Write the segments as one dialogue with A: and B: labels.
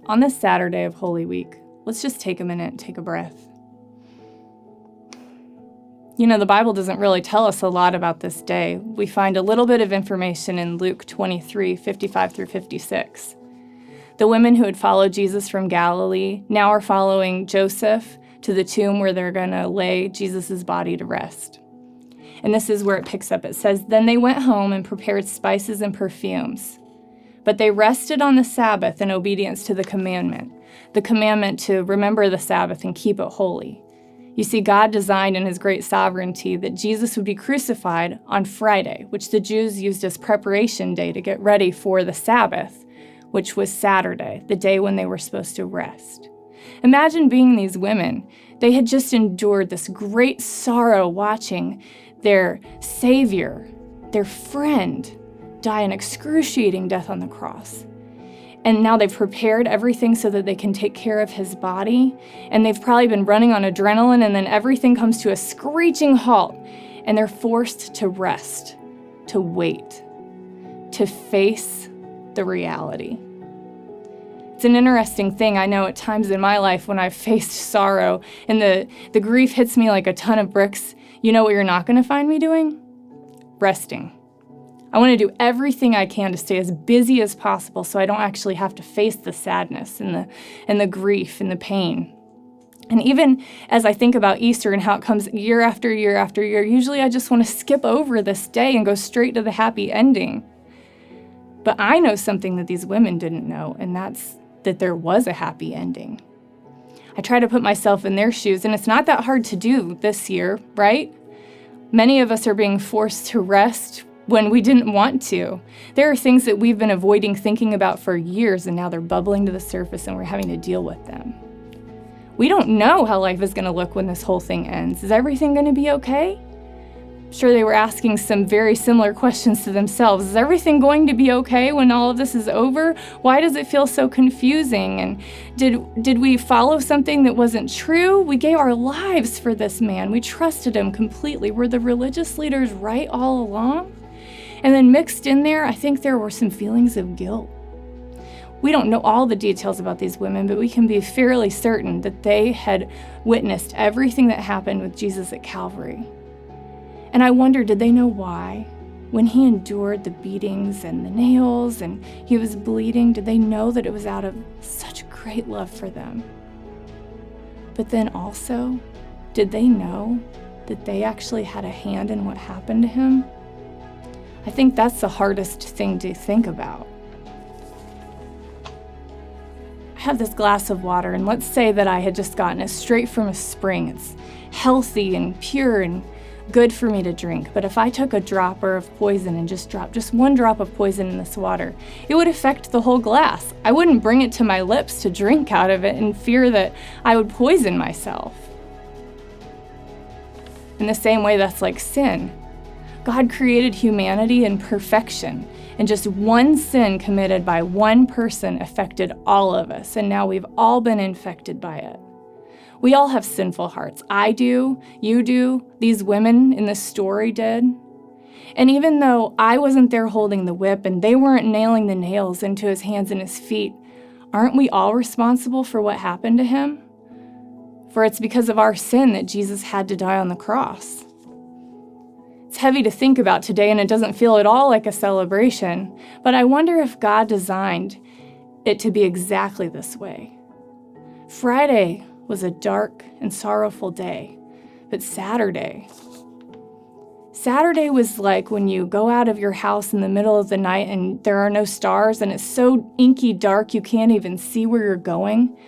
A: On this Saturday of Holy Week, let's just take a minute and take a breath. You know, the Bible doesn't really tell us a lot about this day. We find a little bit of information in Luke 23:55 through 56. The women who had followed Jesus from Galilee now are following Joseph to the tomb where they're going to lay Jesus' body to rest. And this is where it picks up. It says, "Then they went home and prepared spices and perfumes. But they rested on the Sabbath in obedience to the commandment to remember the Sabbath and keep it holy." You see, God designed in his great sovereignty that Jesus would be crucified on Friday, which the Jews used as preparation day to get ready for the Sabbath, which was Saturday, the day when they were supposed to rest. Imagine being these women. They had just endured this great sorrow watching their Savior, their friend, die an excruciating death on the cross. And now they've prepared everything so that they can take care of his body. And they've probably been running on adrenaline, and then everything comes to a screeching halt. And they're forced to rest, to wait, to face the reality. It's an interesting thing. I know at times in my life when I've faced sorrow and the grief hits me like a ton of bricks, you know what you're not going to find me doing? Resting. I want to do everything I can to stay as busy as possible so I don't actually have to face the sadness and the grief and the pain. And even as I think about Easter and how it comes year after year after year, usually I just want to skip over this day and go straight to the happy ending. But I know something that these women didn't know, and that's that there was a happy ending. I try to put myself in their shoes, and it's not that hard to do this year, right? Many of us are being forced to rest when we didn't want to. There are things that we've been avoiding thinking about for years, and now they're bubbling to the surface and we're having to deal with them. We don't know how life is going to look when this whole thing ends. Is everything going to be okay? I'm sure they were asking some very similar questions to themselves. Is everything going to be okay when all of this is over? Why does it feel so confusing? And did we follow something that wasn't true? We gave our lives for this man. We trusted him completely. Were the religious leaders right all along? And then mixed in there, I think there were some feelings of guilt. We don't know all the details about these women, but we can be fairly certain that they had witnessed everything that happened with Jesus at Calvary. And I wonder, did they know why? When he endured the beatings and the nails and he was bleeding, did they know that it was out of such great love for them? But then also, did they know that they actually had a hand in what happened to him? I think that's the hardest thing to think about. I have this glass of water, and let's say that I had just gotten it straight from a spring. It's healthy and pure and good for me to drink. But if I took a dropper of poison and just dropped just one drop of poison in this water, it would affect the whole glass. I wouldn't bring it to my lips to drink out of it in fear that I would poison myself. In the same way, that's like sin. God created humanity in perfection, and just one sin committed by one person affected all of us, and now we've all been infected by it. We all have sinful hearts. I do, you do, these women in this story did. And even though I wasn't there holding the whip and they weren't nailing the nails into his hands and his feet, aren't we all responsible for what happened to him? For it's because of our sin that Jesus had to die on the cross. It's heavy to think about today, and it doesn't feel at all like a celebration, but I wonder if God designed it to be exactly this way. Friday was a dark and sorrowful day, but Saturday was like when you go out of your house in the middle of the night and there are no stars and it's so inky dark you can't even see where you're going.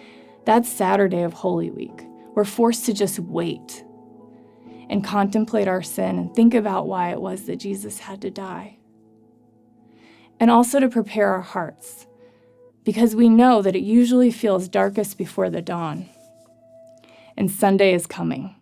A: That's Saturday of Holy Week. We're forced to just wait and contemplate our sin and think about why it was that Jesus had to die. And also to prepare our hearts, because we know that it usually feels darkest before the dawn. And Sunday is coming.